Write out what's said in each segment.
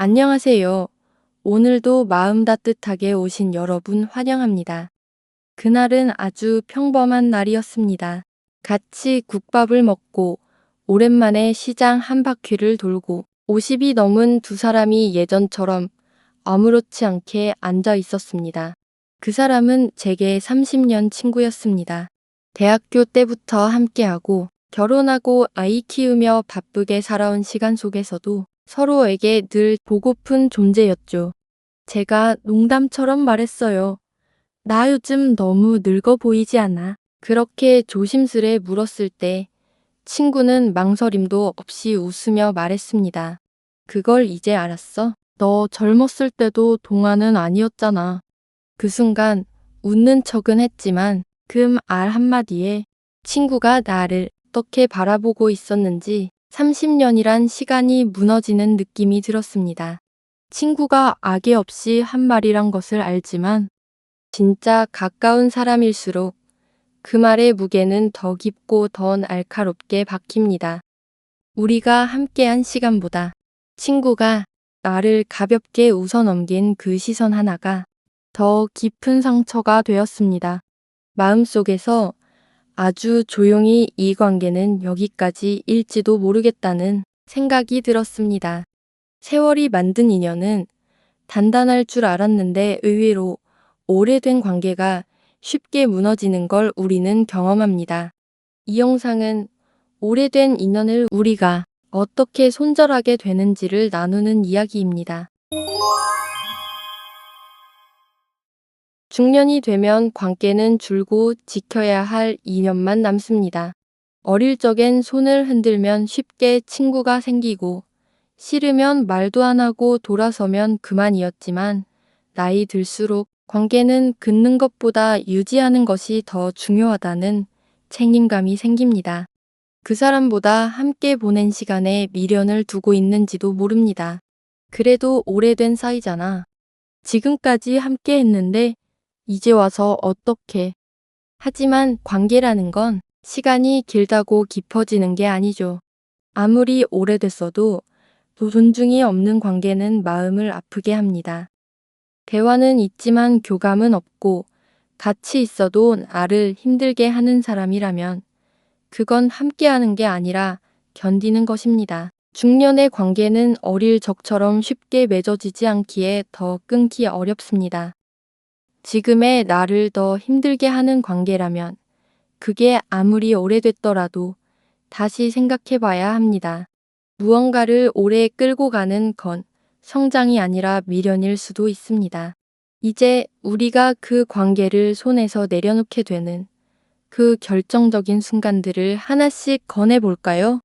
안녕하세요. 오늘도 마음 따뜻하게 오신 여러분 환영합니다. 그날은 아주 평범한 날이었습니다. 같이 국밥을 먹고 오랜만에 시장 한 바퀴를 돌고 50이 넘은 두 사람이 예전처럼 아무렇지 않게 앉아 있었습니다. 그 사람은 제게 30년 친구였습니다. 대학교 때부터 함께하고 결혼하고 아이 키우며 바쁘게 살아온 시간 속에서도 서로에게 늘 보고픈 존재였죠. 제가 농담처럼 말했어요. 나 요즘 너무 늙어 보이지 않아? 그렇게 조심스레 물었을 때 친구는 망설임도 없이 웃으며 말했습니다. 그걸 이제 알았어? 너 젊었을 때도 동안은 아니었잖아. 그 순간 웃는 척은 했지만 그 말 한마디에 친구가 나를 어떻게 바라보고 있었는지 30년이란 시간이 무너지는 느낌이 들었습니다. 친구가 악의 없이 한 말이란 것을 알지만 진짜 가까운 사람일수록 그 말의 무게는 더 깊고 더 날카롭게 박힙니다. 우리가 함께한 시간보다 친구가 나를 가볍게 웃어넘긴 그 시선 하나가 더 깊은 상처가 되었습니다. 마음속에서 아주 조용히 이 관계는 여기까지 일지도 모르겠다는 생각이 들었습니다. 세월이 만든 인연은 단단할 줄 알았는데 의외로 오래된 관계가 쉽게 무너지는 걸 우리는 경험합니다. 이 영상은 오래된 인연을 우리가 어떻게 손절하게 되는지를 나누는 이야기입니다. 중년이 되면 관계는 줄고 지켜야 할 인연만 남습니다. 어릴 적엔 손을 흔들면 쉽게 친구가 생기고 싫으면 말도 안 하고 돌아서면 그만이었지만 나이 들수록 관계는 긋는 것보다 유지하는 것이 더 중요하다는 책임감이 생깁니다. 그 사람보다 함께 보낸 시간에 미련을 두고 있는지도 모릅니다. 그래도 오래된 사이잖아. 지금까지 함께 했는데 이제 와서 어떡해. 하지만 관계라는 건 시간이 길다고 깊어지는 게 아니죠. 아무리 오래됐어도 존중이 없는 관계는 마음을 아프게 합니다. 대화는 있지만 교감은 없고 같이 있어도 나를 힘들게 하는 사람이라면 그건 함께하는 게 아니라 견디는 것입니다. 중년의 관계는 어릴 적처럼 쉽게 맺어지지 않기에 더 끊기 어렵습니다. 지금의 나를 더 힘들게 하는 관계라면 그게 아무리 오래됐더라도 다시 생각해 봐야 합니다. 무언가를 오래 끌고 가는 건 성장이 아니라 미련일 수도 있습니다. 이제 우리가 그 관계를 손에서 내려놓게 되는 그 결정적인 순간들을 하나씩 권해볼까요?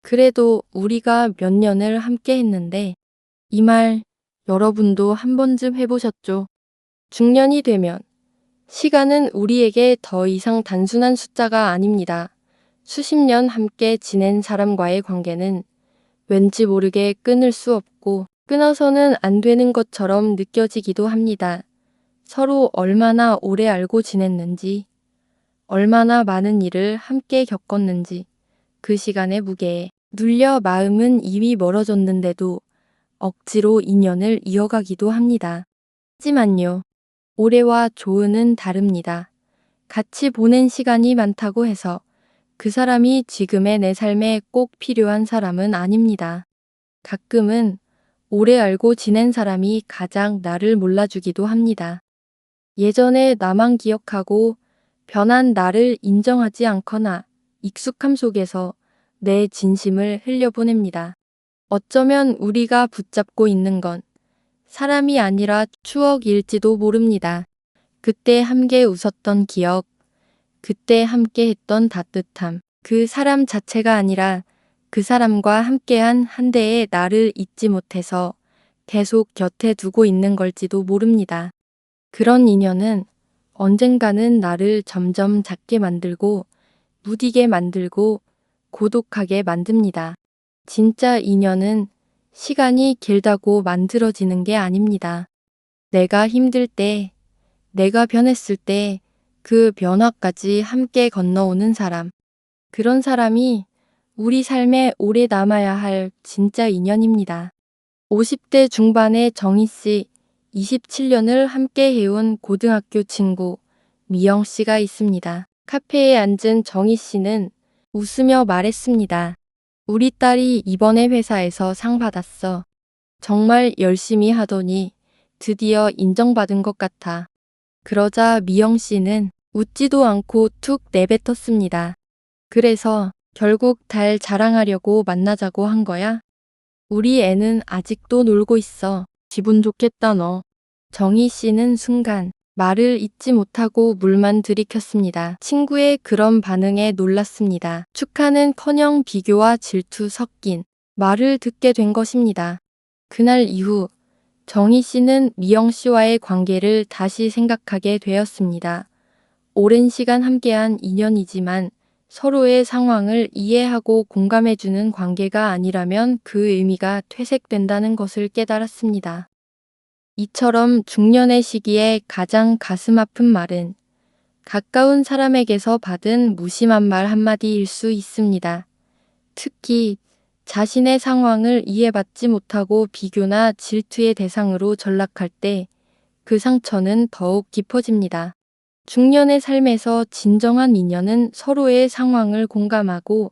그래도 우리가 몇 년을 함께 했는데 이 말 여러분도 한 번쯤 해보셨죠? 중년이 되면 시간은 우리에게 더 이상 단순한 숫자가 아닙니다. 수십 년 함께 지낸 사람과의 관계는 왠지 모르게 끊을 수 없고 끊어서는 안 되는 것처럼 느껴지기도 합니다. 서로 얼마나 오래 알고 지냈는지, 얼마나 많은 일을 함께 겪었는지, 그 시간의 무게에 눌려 마음은 이미 멀어졌는데도 억지로 인연을 이어가기도 합니다. 하지만요, 올해와 조은은 다릅니다. 같이 보낸 시간이 많다고 해서 그 사람이 지금의 내 삶에 꼭 필요한 사람은 아닙니다. 가끔은 오래 알고 지낸 사람이 가장 나를 몰라주기도 합니다. 예전에 나만 기억하고 변한 나를 인정하지 않거나 익숙함 속에서 내 진심을 흘려보냅니다. 어쩌면 우리가 붙잡고 있는 건 사람이 아니라 추억일지도 모릅니다. 그때 함께 웃었던 기억, 그때 함께 했던 따뜻함, 그 사람 자체가 아니라 그 사람과 함께한 한 대의 나를 잊지 못해서 계속 곁에 두고 있는 걸지도 모릅니다. 그런 인연은 언젠가는 나를 점점 작게 만들고 무디게 만들고 고독하게 만듭니다. 진짜 인연은 시간이 길다고 만들어지는 게 아닙니다. 내가 힘들 때, 내가 변했을 때 그 변화까지 함께 건너오는 사람. 그런 사람이 우리 삶에 오래 남아야 할 진짜 인연입니다. 50대 중반의 정희 씨, 27년을 함께 해온 고등학교 친구 미영 씨가 있습니다. 카페에 앉은 정희 씨는 웃으며 말했습니다. 우리 딸이 이번에 회사에서 상 받았어. 정말 열심히 하더니 드디어 인정받은 것 같아. 그러자 미영 씨는 웃지도 않고 툭 내뱉었습니다. 그래서 결국 달 자랑하려고 만나자고 한 거야? 우리 애는 아직도 놀고 있어. 기분 좋겠다 너. 정희 씨는 순간 말을 잇지 못하고 물만 들이켰습니다. 친구의 그런 반응에 놀랐습니다. 축하는커녕 비교와 질투 섞인 말을 듣게 된 것입니다. 그날 이후 정희 씨는 미영 씨와의 관계를 다시 생각하게 되었습니다. 오랜 시간 함께한 인연이지만 서로의 상황을 이해하고 공감해주는 관계가 아니라면 그 의미가 퇴색된다는 것을 깨달았습니다. 이처럼 중년의 시기에 가장 가슴 아픈 말은 가까운 사람에게서 받은 무심한 말 한마디일 수 있습니다. 특히 자신의 상황을 이해받지 못하고 비교나 질투의 대상으로 전락할 때 그 상처는 더욱 깊어집니다. 중년의 삶에서 진정한 인연은 서로의 상황을 공감하고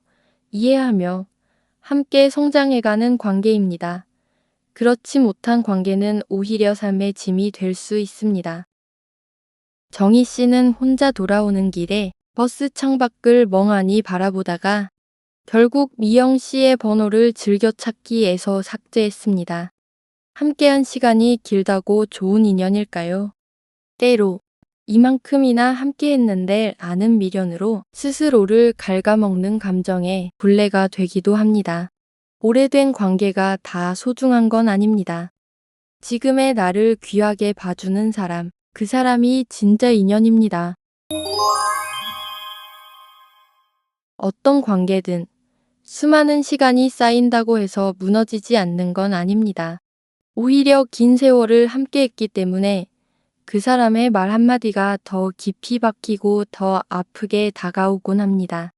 이해하며 함께 성장해가는 관계입니다. 그렇지 못한 관계는 오히려 삶의 짐이 될 수 있습니다. 정희 씨는 혼자 돌아오는 길에 버스 창밖을 멍하니 바라보다가 결국 미영 씨의 번호를 즐겨찾기에서 삭제했습니다. 함께한 시간이 길다고 좋은 인연일까요? 때로 이만큼이나 함께했는데 아는 미련으로 스스로를 갉아먹는 감정에 굴레가 되기도 합니다. 오래된 관계가 다 소중한 건 아닙니다. 지금의 나를 귀하게 봐주는 사람, 그 사람이 진짜 인연입니다. 어떤 관계든 수많은 시간이 쌓인다고 해서 무너지지 않는 건 아닙니다. 오히려 긴 세월을 함께했기 때문에 그 사람의 말 한마디가 더 깊이 박히고 더 아프게 다가오곤 합니다.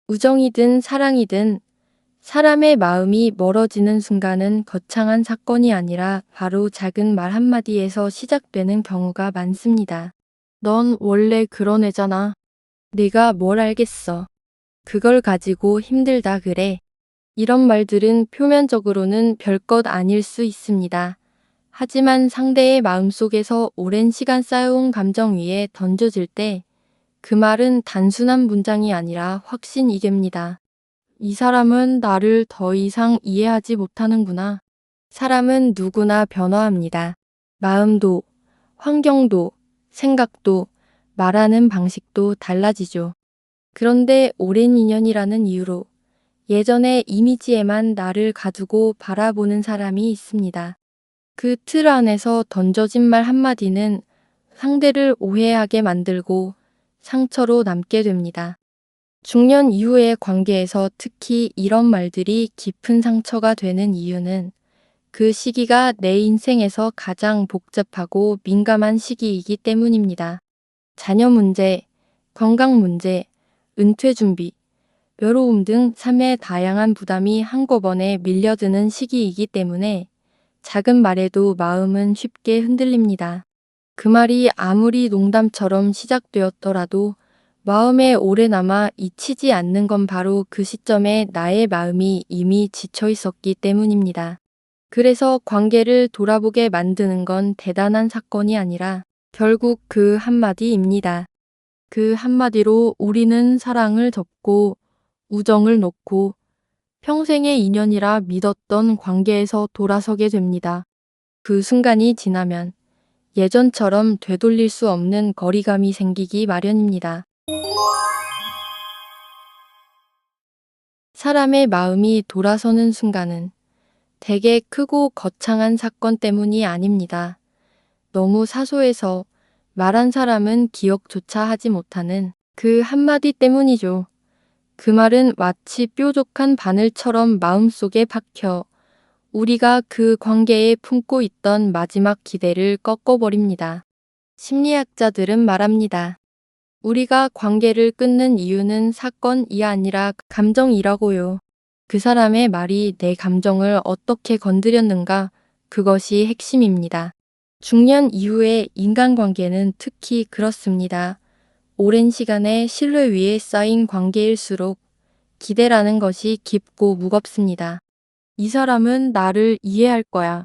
우정이든 사랑이든 사람의 마음이 멀어지는 순간은 거창한 사건이 아니라 바로 작은 말 한마디에서 시작되는 경우가 많습니다. 넌 원래 그런 애잖아. 내가 뭘 알겠어. 그걸 가지고 힘들다 그래. 이런 말들은 표면적으로는 별것 아닐 수 있습니다. 하지만 상대의 마음속에서 오랜 시간 쌓여온 감정 위에 던져질 때 그 말은 단순한 문장이 아니라 확신이 됩니다. 이 사람은 나를 더 이상 이해하지 못하는구나. 사람은 누구나 변화합니다. 마음도, 환경도, 생각도, 말하는 방식도 달라지죠. 그런데 오랜 인연이라는 이유로 예전의 이미지에만 나를 가두고 바라보는 사람이 있습니다. 그 틀 안에서 던져진 말 한마디는 상대를 오해하게 만들고 상처로 남게 됩니다. 중년 이후의 관계에서 특히 이런 말들이 깊은 상처가 되는 이유는 그 시기가 내 인생에서 가장 복잡하고 민감한 시기이기 때문입니다. 자녀 문제, 건강 문제, 은퇴 준비, 외로움 등 삶의 다양한 부담이 한꺼번에 밀려드는 시기이기 때문에 작은 말에도 마음은 쉽게 흔들립니다. 그 말이 아무리 농담처럼 시작되었더라도 마음에 오래 남아 잊히지 않는 건 바로 그 시점에 나의 마음이 이미 지쳐 있었기 때문입니다. 그래서 관계를 돌아보게 만드는 건 대단한 사건이 아니라 결국 그 한마디입니다. 그 한마디로 우리는 사랑을 접고 우정을 놓고 평생의 인연이라 믿었던 관계에서 돌아서게 됩니다. 그 순간이 지나면 예전처럼 되돌릴 수 없는 거리감이 생기기 마련입니다. 사람의 마음이 돌아서는 순간은 대개 크고 거창한 사건 때문이 아닙니다. 너무 사소해서 말한 사람은 기억조차 하지 못하는 그 한마디 때문이죠. 그 말은 마치 뾰족한 바늘처럼 마음속에 박혀 우리가 그 관계에 품고 있던 마지막 기대를 꺾어버립니다. 심리학자들은 말합니다. 우리가 관계를 끊는 이유는 사건이 아니라 감정이라고요. 그 사람의 말이 내 감정을 어떻게 건드렸는가, 그것이 핵심입니다. 중년 이후의 인간관계는 특히 그렇습니다. 오랜 시간의 신뢰 위에 쌓인 관계일수록 기대라는 것이 깊고 무겁습니다. 이 사람은 나를 이해할 거야.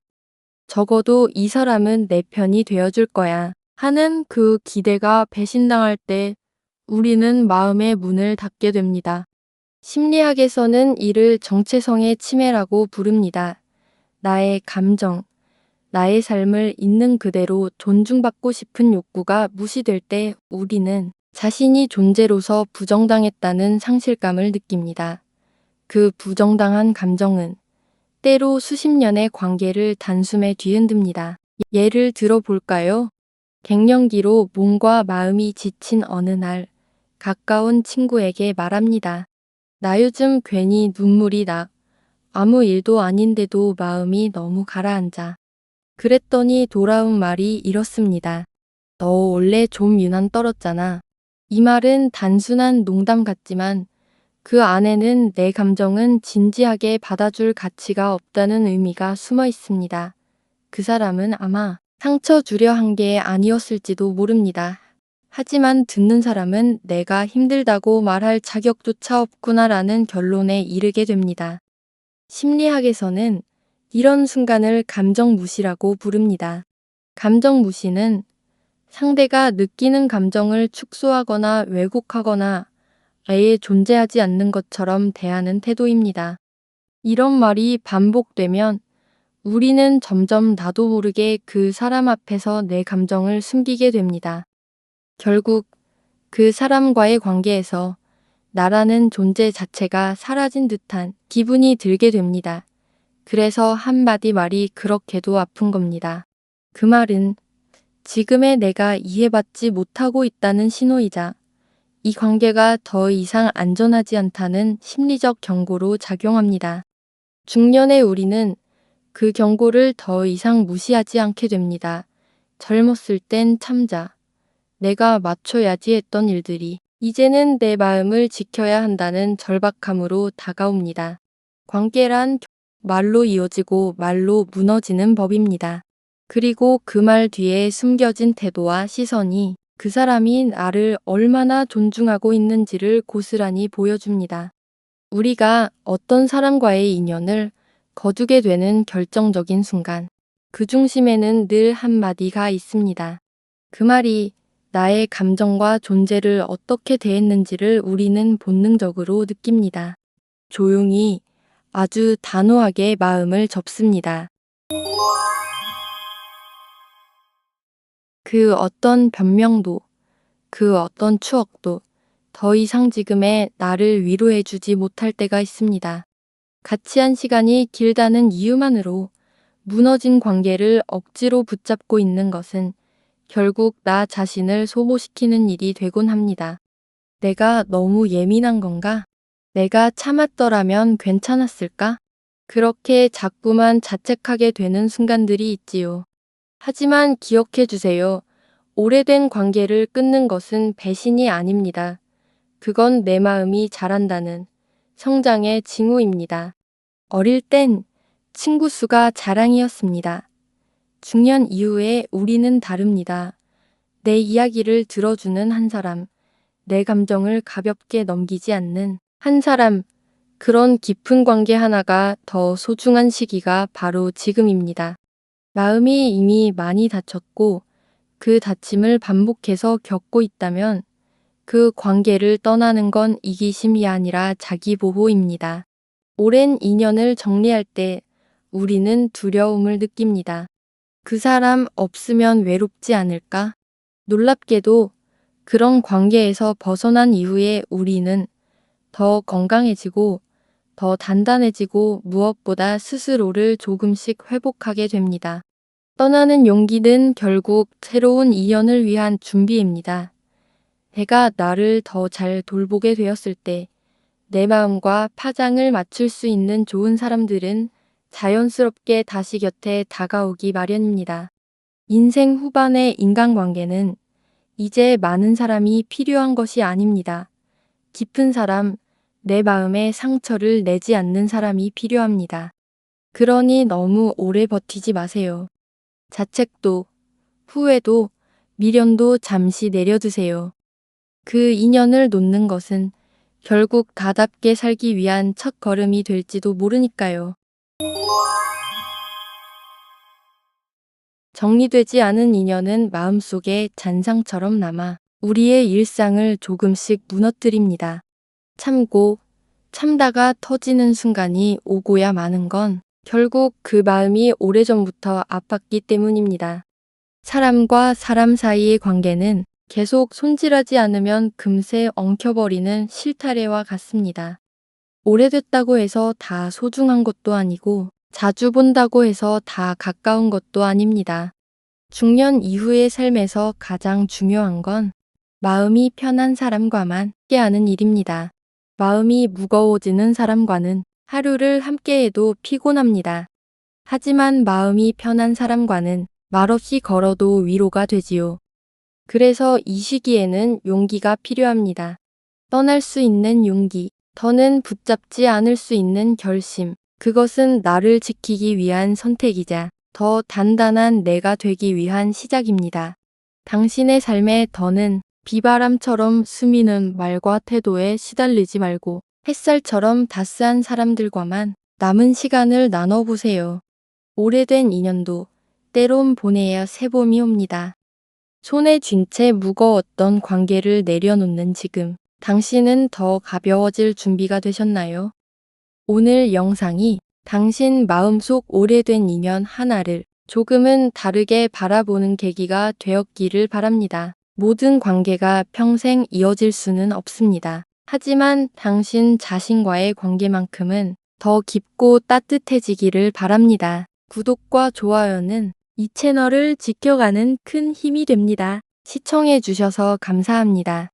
적어도 이 사람은 내 편이 되어줄 거야. 하는 그 기대가 배신당할 때 우리는 마음의 문을 닫게 됩니다. 심리학에서는 이를 정체성의 침해라고 부릅니다. 나의 감정, 나의 삶을 있는 그대로 존중받고 싶은 욕구가 무시될 때 우리는 자신이 존재로서 부정당했다는 상실감을 느낍니다. 그 부정당한 감정은 때로 수십 년의 관계를 단숨에 뒤흔듭니다. 예를 들어 볼까요? 갱년기로 몸과 마음이 지친 어느 날 가까운 친구에게 말합니다. 나 요즘 괜히 눈물이 나. 아무 일도 아닌데도 마음이 너무 가라앉아. 그랬더니 돌아온 말이 이렇습니다. 너 원래 좀 유난 떨었잖아. 이 말은 단순한 농담 같지만 그 안에는 내 감정은 진지하게 받아줄 가치가 없다는 의미가 숨어 있습니다. 그 사람은 아마 상처 주려 한 게 아니었을지도 모릅니다. 하지만 듣는 사람은 내가 힘들다고 말할 자격조차 없구나라는 결론에 이르게 됩니다. 심리학에서는 이런 순간을 감정 무시라고 부릅니다. 감정 무시는 상대가 느끼는 감정을 축소하거나 왜곡하거나 아예 존재하지 않는 것처럼 대하는 태도입니다. 이런 말이 반복되면 우리는 점점 나도 모르게 그 사람 앞에서 내 감정을 숨기게 됩니다. 결국 그 사람과의 관계에서 나라는 존재 자체가 사라진 듯한 기분이 들게 됩니다. 그래서 한마디 말이 그렇게도 아픈 겁니다. 그 말은 지금의 내가 이해받지 못하고 있다는 신호이자 이 관계가 더 이상 안전하지 않다는 심리적 경고로 작용합니다. 중년의 우리는 그 경고를 더 이상 무시하지 않게 됩니다. 젊었을 땐 참자. 내가 맞춰야지 했던 일들이 이제는 내 마음을 지켜야 한다는 절박함으로 다가옵니다. 관계란 말로 이어지고 말로 무너지는 법입니다. 그리고 그 말 뒤에 숨겨진 태도와 시선이 그 사람이 나를 얼마나 존중하고 있는지를 고스란히 보여줍니다. 우리가 어떤 사람과의 인연을 거두게 되는 결정적인 순간, 그 중심에는 늘 한마디가 있습니다. 그 말이 나의 감정과 존재를 어떻게 대했는지를 우리는 본능적으로 느낍니다. 조용히, 아주 단호하게 마음을 접습니다. 그 어떤 변명도, 그 어떤 추억도 더 이상 지금의 나를 위로해주지 못할 때가 있습니다. 같이 한 시간이 길다는 이유만으로 무너진 관계를 억지로 붙잡고 있는 것은 결국 나 자신을 소모시키는 일이 되곤 합니다. 내가 너무 예민한 건가? 내가 참았더라면 괜찮았을까? 그렇게 자꾸만 자책하게 되는 순간들이 있지요. 하지만 기억해 주세요. 오래된 관계를 끊는 것은 배신이 아닙니다. 그건 내 마음이 자란다는 성장의 징후입니다. 어릴 땐 친구 수가 자랑이었습니다. 중년 이후에 우리는 다릅니다. 내 이야기를 들어주는 한 사람, 내 감정을 가볍게 넘기지 않는 한 사람, 그런 깊은 관계 하나가 더 소중한 시기가 바로 지금입니다. 마음이 이미 많이 다쳤고 그 다침을 반복해서 겪고 있다면 그 관계를 떠나는 건 이기심이 아니라 자기보호입니다. 오랜 인연을 정리할 때 우리는 두려움을 느낍니다. 그 사람 없으면 외롭지 않을까? 놀랍게도 그런 관계에서 벗어난 이후에 우리는 더 건강해지고 더 단단해지고 무엇보다 스스로를 조금씩 회복하게 됩니다. 떠나는 용기는 결국 새로운 인연을 위한 준비입니다. 내가 나를 더 잘 돌보게 되었을 때 내 마음과 파장을 맞출 수 있는 좋은 사람들은 자연스럽게 다시 곁에 다가오기 마련입니다. 인생 후반의 인간관계는 이제 많은 사람이 필요한 것이 아닙니다. 깊은 사람, 내 마음에 상처를 내지 않는 사람이 필요합니다. 그러니 너무 오래 버티지 마세요. 자책도, 후회도, 미련도 잠시 내려두세요. 그 인연을 놓는 것은 결국 다답게 살기 위한 첫걸음이 될지도 모르니까요. 정리되지 않은 인연은 마음속에 잔상처럼 남아 우리의 일상을 조금씩 무너뜨립니다. 참고 참다가 터지는 순간이 오고야 마는 건 결국 그 마음이 오래전부터 아팠기 때문입니다. 사람과 사람 사이의 관계는 계속 손질하지 않으면 금세 엉켜버리는 실타래와 같습니다. 오래됐다고 해서 다 소중한 것도 아니고 자주 본다고 해서 다 가까운 것도 아닙니다. 중년 이후의 삶에서 가장 중요한 건 마음이 편한 사람과만 함께하는 일입니다. 마음이 무거워지는 사람과는 하루를 함께해도 피곤합니다. 하지만 마음이 편한 사람과는 말없이 걸어도 위로가 되지요. 그래서 이 시기에는 용기가 필요합니다. 떠날 수 있는 용기, 더는 붙잡지 않을 수 있는 결심, 그것은 나를 지키기 위한 선택이자 더 단단한 내가 되기 위한 시작입니다. 당신의 삶에 더는 비바람처럼 스미는 말과 태도에 시달리지 말고 햇살처럼 따스한 사람들과만 남은 시간을 나눠보세요. 오래된 인연도 때론 보내야 새봄이 옵니다. 손에 쥔 채 무거웠던 관계를 내려놓는 지금, 당신은 더 가벼워질 준비가 되셨나요? 오늘 영상이 당신 마음속 오래된 인연 하나를 조금은 다르게 바라보는 계기가 되었기를 바랍니다. 모든 관계가 평생 이어질 수는 없습니다. 하지만 당신 자신과의 관계만큼은 더 깊고 따뜻해지기를 바랍니다. 구독과 좋아요는 이 채널을 지켜가는 큰 힘이 됩니다. 시청해 주셔서 감사합니다.